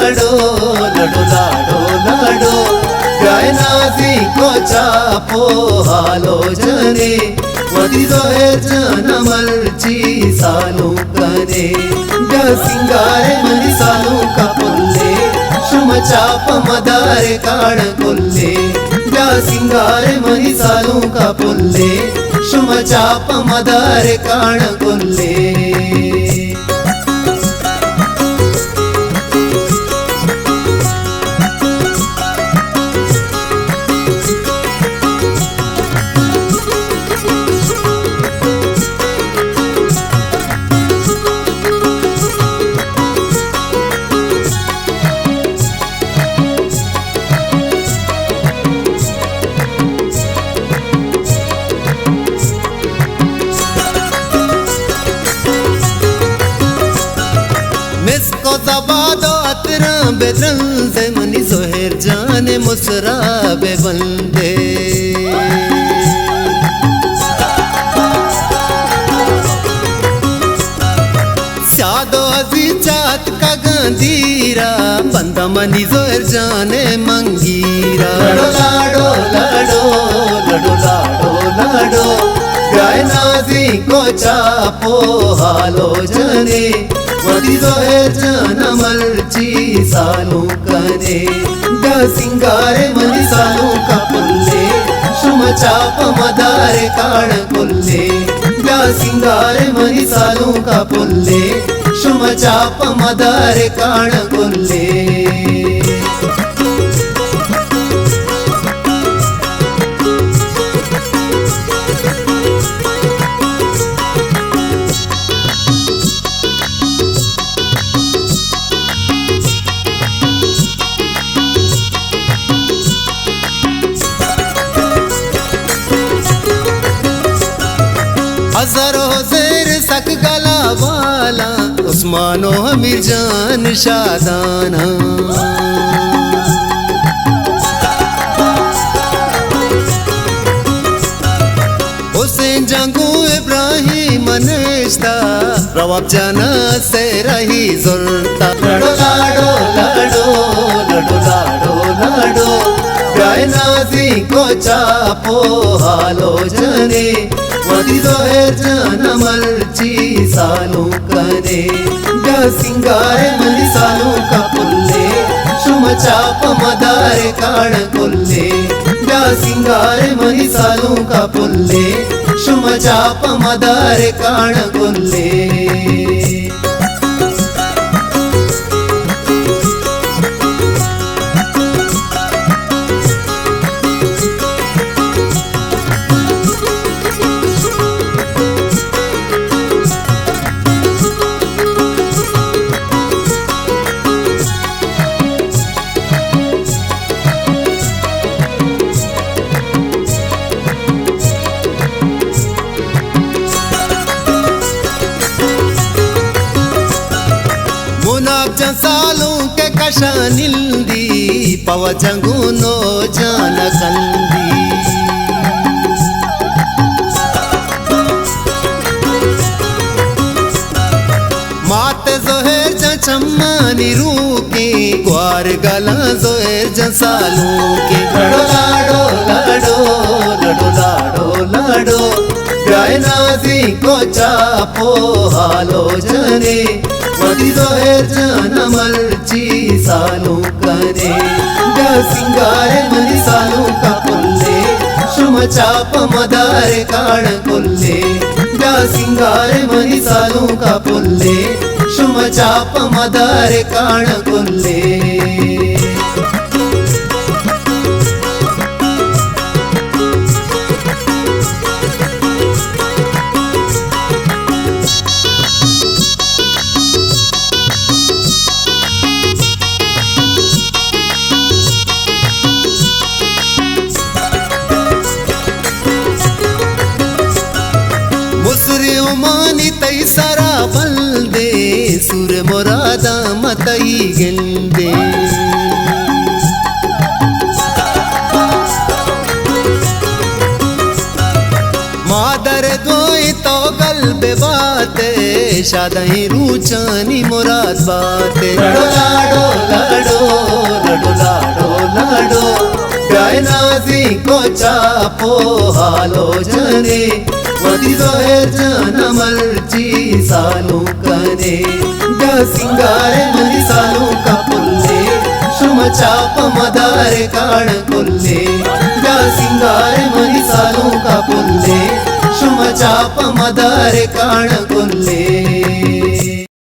लाडो लडो लाडो लाडो गायनाजी को चापो हालो जने वती जोहे जनमलची सालू कने ग सिंगारे मनी सालू का पुल्ले शुम चाप मदारे काण कोल्ले ग सिंगारे मनी सालू का पुल्ले शुम चाप मदारे काण कोल्ले बेदरल से मनी सोहेर जाने मुसराबे बंदे सादो हजी चात का गंदीरा बंदा मनी सोहेर जाने मंगीरा लाडो लाडो लाडो लाडो लाडो गायनाजी को चापो हालो जने वती जोहे जनमलची सालू कने ग सिंगारे मनी सालू का पुल्ले शुम चाप मदारे काण कोल्ले ग सिंगारे मनी सालू का पुल्ले शुम चाप मदारे काण कोल्ले हजारों जेर सक गला वाला उस्मानो हमीर जान शादाना हुसैन जंगू इब्राहिम नश्ता रवाब जाना से रही जुल्ता लड़ो लाडो लाडो लड़ो लाडो लाडो गायनाजी को चापो हालो जने वती जोहे जनमलची सालू कने ग सिंगारे मनी सालू का पुल्ले शुम चाप मदारे काण कोल्ले ग सिंगारे मनी सालू का पुल्ले शुम चाप मदारे काण कोल्ले सालू के कशा निल्दी पवजंगू नो जान कंदी माते जोहेर जा चम्मानी रूके ग्वार गला जोहेर जा सालू के लड़ो लाडो लाडो लड़ो लाडो लाडो गायनाजी को चापो हालो जने वती जोहे जनमलची सालू कने ग सिंगारे मनी सालू का पुल्ले शुम चाप मदारे काण कोल्ले ग सिंगारे मनी सालू का पुल्ले शुम चाप मदारे काण कोल्ले मानी तई सरा बल्दे सुर मुरादा मतई गिंदे मादर दोई तो गल्बे बाते शादाई रुचानी मुराद बाते लडो लाडो लाडो लडो लाडो लाडो गाय नाजी को चापो हालो जने वती जोहेर जन मर्जी सालू कने गा सिंगारे मनी सालू का पुल्ले शुम चाप मदारे काण कुल्ले गा सिंगारे मनी सालू का पुल्ले शुम चाप मदारे काण कुल्ले